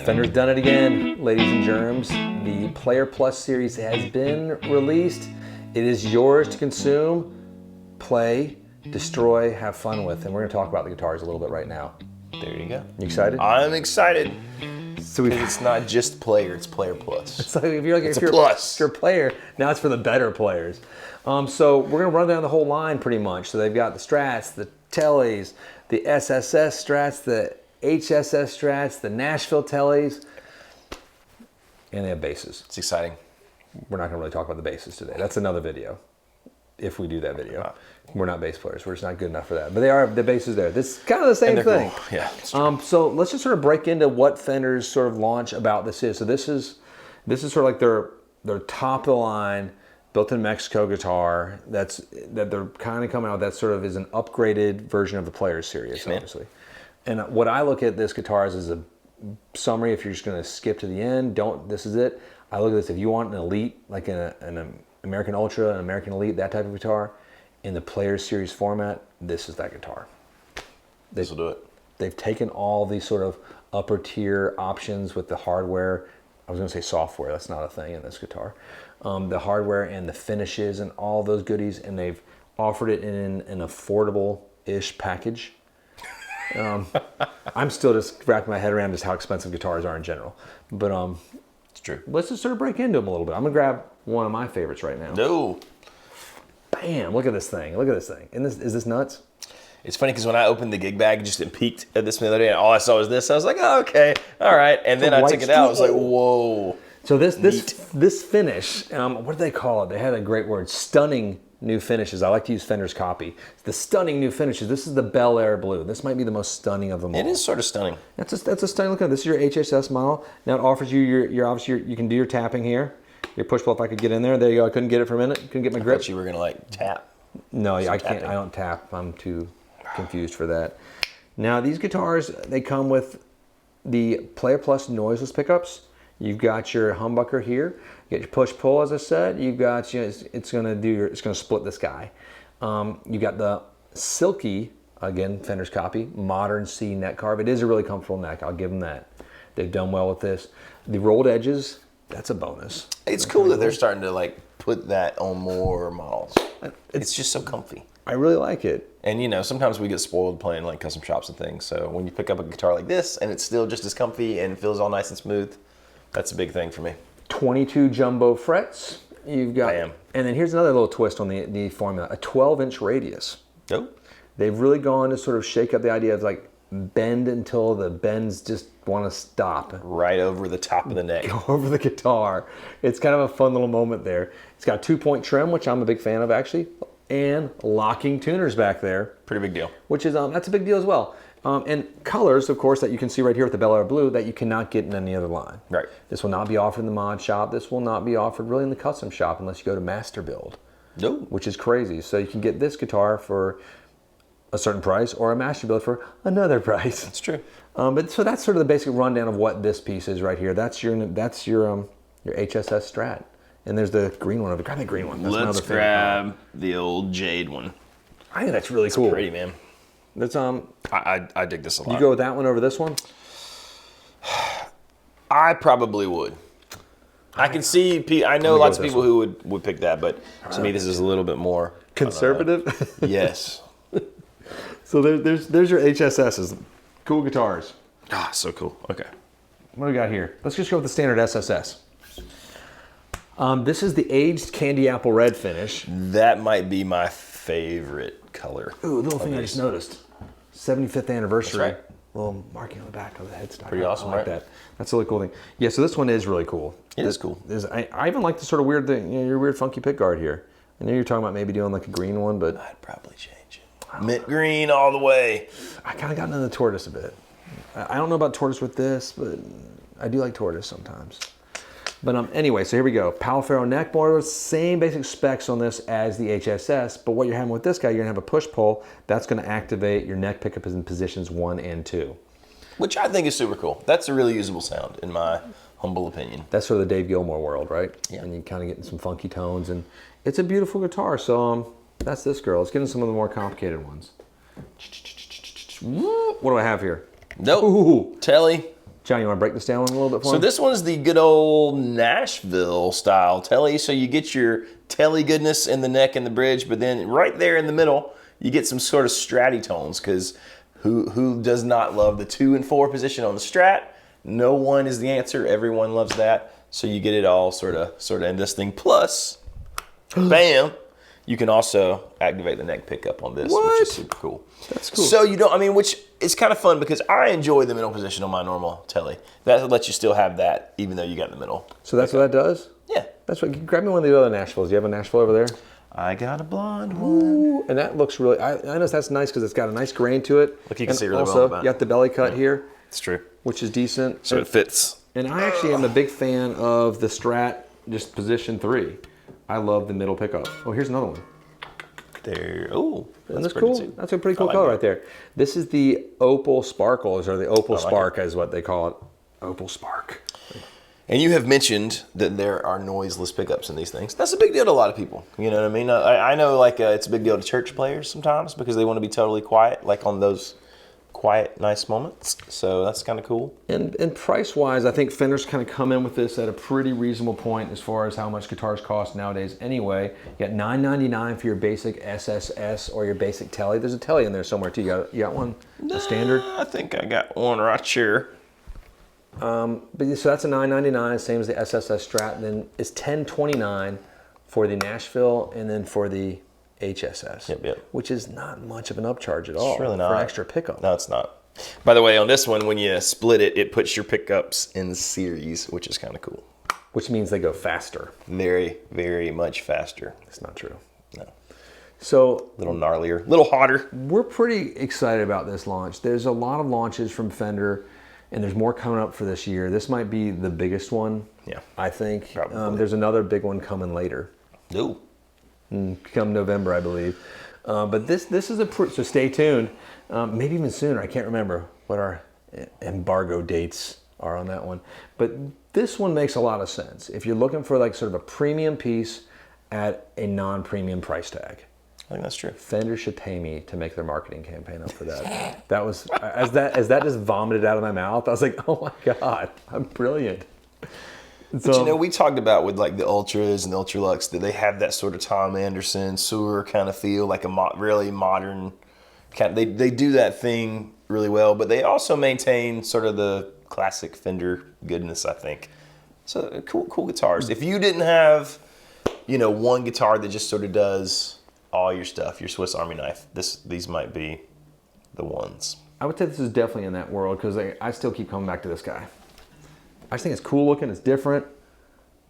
Fender's done it again, ladies and germs. The Player Plus Series has been released. It is yours to consume, play, destroy, have fun with. And we're going to talk about the guitars a little bit right now. There you go. You excited? I'm excited. So it's not just Player, it's Player Plus. It's like if you're a player, now it's for the better players. So we're going to run down the whole line pretty much. So they've got the Strats, the Tellys, the SSS Strats, the HSS Strats, the Nashville Tellys, and they have basses. It's exciting. We're not going to really talk about the basses today. That's another video, if we do that video. We're not bass players. We're just not good enough for that. But they are, the basses there. This is kind of the same thing. Cool. Yeah. So let's just sort of break into what Fender's sort of launch about this is. So this is sort of like their top of the line, built in Mexico guitar that they're kind of coming out. That sort of is an upgraded version of the Player Series, obviously. And what I look at this guitar as a summary, if you're just going to skip to the end, this is it. I look at this, if you want an elite, like an American Ultra, an American Elite, that type of guitar, in the Player Series format, this is that guitar. This will do it. They've taken all these sort of upper tier options with the hardware. I was going to say software, that's not a thing in this guitar. The hardware and the finishes and all those goodies, and they've offered it in an affordable-ish package. I'm still just wrapping my head around just how expensive guitars are in general. But it's true. Let's just sort of break into them a little bit. I'm going to grab one of my favorites right now. No. Bam, look at this thing. Look at this thing. Is this nuts? It's funny because when I opened the gig bag, just peeked at this the other day, and all I saw was this. I was like, oh, okay, all right. And then I took it out. I was like, whoa. So this finish, what do they call it? They had a great word, stunning new finishes. I like to use Fender's copy. The stunning new finishes. This is the Bel Air Blue. This might be the most stunning of them all. It is sort of stunning. That's a stunning look. This is your HSS model. Now it offers you your obviously you can do your tapping here. Your push pull, if I could get in there. There you go. I couldn't get it for a minute. Couldn't get my grip. I thought you were going to like tap. No, I can't. I don't tap. I'm too confused for that. Now these guitars, they come with the Player Plus Noiseless Pickups. You've got your humbucker here. You get your push pull, as I said. You've got it's going to split this guy. You got the silky, again Fender's copy, modern C neck carve. It is a really comfortable neck. I'll give them that. They've done well with this. The rolled edges. That's a bonus. It's cool that they're starting to like put that on more models. It's just so comfy. I really like it. And sometimes we get spoiled playing like custom shops and things. So when you pick up a guitar like this and it's still just as comfy and feels all nice and smooth, that's a big thing for me. 22 jumbo frets. You've got, Bam. And then here's another little twist on the formula: a 12-inch radius. Oh. They've really gone to sort of shake up the idea of like bend until the bends just want to stop. Right over the top of the neck. Go over the guitar. It's kind of a fun little moment there. It's got a 2-point trim, which I'm a big fan of actually, and locking tuners back there. Pretty big deal. Which is that's a big deal as well. And colors, of course, that you can see right here with the Bel Air Blue that you cannot get in any other line. Right. This will not be offered in the mod shop. This will not be offered really in the custom shop unless you go to Master Build. No. Which is crazy. So you can get this guitar for a certain price or a Master Build for another price. That's true. But so that's sort of the basic rundown of what this piece is right here. That's your HSS Strat. And there's the green one. Grab the green one. That's Let's grab the old jade one. I think that's really cool. It's pretty, man. That's I dig this a lot. You go with that one over this one? I probably would. I can see. I know lots of people who would pick that, but to me, this is a little bit more conservative. Yes. So there's your HSSs. Cool guitars. Ah, so cool. Okay. What do we got here? Let's just go with the standard SSS. This is the aged candy apple red finish. That might be my favorite color. Ooh, little thing I just noticed. 75th anniversary. That's right. Little marking on the back of the headstock. Pretty awesome, I like right? that. That's a really cool thing. Yeah, so this one is really cool. It is cool. I even like the sort of weird thing, your weird funky pick guard here. I know you're talking about maybe doing like a green one, but I'd probably change it. Mint green all the way. I kind of got into the tortoise a bit. I don't know about tortoise with this, but I do like tortoise sometimes. But anyway, so here we go. Pal-Ferro neck board, same basic specs on this as the HSS, but what you're having with this guy, you're gonna have a push pull. That's gonna activate your neck pickup in positions 1 and 2. Which I think is super cool. That's a really usable sound, in my humble opinion. That's sort of the Dave Gilmour world, right? Yeah. And you kind of getting some funky tones, and it's a beautiful guitar. So that's this girl. Let's get into some of the more complicated ones. What do I have here? Nope. Ooh. Telly. John, you want to break this down a little bit for So me? this one's the good old Nashville style telly. So you get your telly goodness in the neck and the bridge, but then right there in the middle, you get some sort of stratty tones, because who does not love the 2 and 4 position on the Strat? No one is the answer. Everyone loves that. So you get it all sort of in this thing. Plus, bam, you can also activate the neck pickup on this, which is super cool. That's cool. So you don't, I mean, which is kind of fun because I enjoy the middle position on my normal telly. That lets you still have that even though you got the middle. So that's what that does? Yeah. That's what. Grab me one of the other Nashvilles. Do you have a Nashville over there? I got a blonde one. Ooh, and that looks really. I noticed that's nice because it's got a nice grain to it. Look, you can and see really well also, in the back. you got the belly cut here, It's true. which is decent. So it fits. And I actually am a big fan of the Strat, just position 3. I love the middle pickup. Oh, here's another one. There. Oh, Isn't this pretty cool? too. That's a pretty cool like color that. right there. This is the Opal Sparkles, or the Opal like Spark is what they call it. Opal Spark. And you have mentioned that there are noiseless pickups in these things. That's a big deal to a lot of people. You know what I mean? I know like it's a big deal to church players sometimes because they want to be totally quiet, like on those quiet, nice moments. So that's kind of cool. And price-wise, I think Fender's kind of come in with this at a pretty reasonable point as far as how much guitars cost nowadays anyway. You got $9.99 for your basic SSS or your basic telly. There's a telly in there somewhere too. You got one? A standard? I think I got one right here. But so that's a $9.99, same as the SSS Strat. Then it's $10.29 for the Nashville, and then for the HSS. Yep. Which is not much of an upcharge at all. It's really for not. an extra pickup. No, it's not. By the way, on this one, when you split it, it puts your pickups in series, which is kind of cool. Which means they go faster. Very, very much faster. It's not true. No. So A little gnarlier, a little hotter. we're pretty excited about this launch. There's a lot of launches from Fender, and there's more coming up for this year. This might be the biggest one. Yeah. I think. Probably. There's another big one coming later. Ooh. Come November, I believe. But this is so stay tuned. Maybe even sooner. I can't remember what our embargo dates are on that one. But this one makes a lot of sense. If you're looking for like sort of a premium piece at a non-premium price tag, I think that's true. Fender should pay me to make their marketing campaign up for that. That was as that just vomited out of my mouth. I was like, oh my God, I'm brilliant. But you know, we talked about with like the Ultras and the Ultralux that they have that sort of Tom Anderson sewer kind of feel, like a really modern kind. They do that thing really well, but they also maintain sort of the classic Fender goodness, I think. So cool guitars. If you didn't have, you know, one guitar that just sort of does all your stuff, your Swiss Army knife, these might be the ones. I would say this is definitely in that world because I still keep coming back to this guy. I just think it's cool looking, it's different,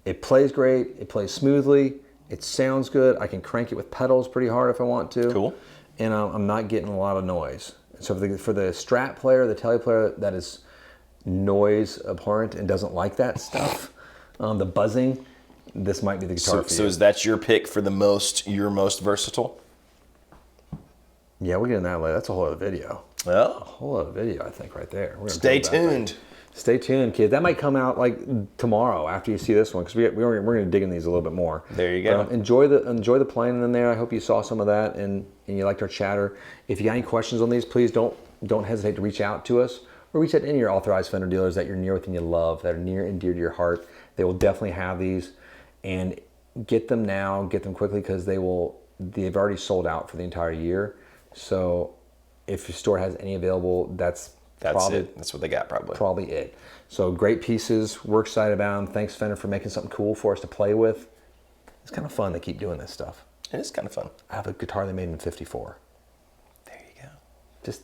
it plays great, it plays smoothly, it sounds good, I can crank it with pedals pretty hard if I want to. Cool. And I'm not getting a lot of noise. So for the Strat player, the Telly player that is noise abhorrent and doesn't like that stuff, the buzzing, this might be the guitar for you. So is that your pick for your most versatile? Yeah, we'll get in that later. That's a whole other video. Well, A whole other video, I think, right there. We're gonna stay talk about that. tuned. Stay tuned, kids. That might come out like tomorrow after you see this one because we're going to dig in these a little bit more. There you go. Enjoy the playing in there. I hope you saw some of that and you liked our chatter. If you got any questions on these, please don't hesitate to reach out to us or reach out to any of your authorized Fender dealers that you're near with and you love, that are near and dear to your heart. They will definitely have these, and get them now, get them quickly because they've already sold out for the entire year. So if your store has any available, that's probably it. That's what they got, probably. Probably it. So great pieces. We're excited about them. Thanks, Fender, for making something cool for us to play with. It's kind of fun to keep doing this stuff. It is kind of fun. I have a guitar they made in '54. There you go. Just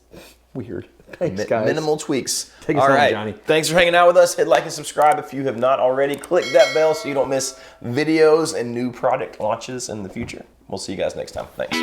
weird. Thanks, guys. Minimal tweaks. Take us All home, right. Johnny. Thanks for hanging out with us. Hit like and subscribe if you have not already. Click that bell so you don't miss videos and new product launches in the future. We'll see you guys next time. Thanks.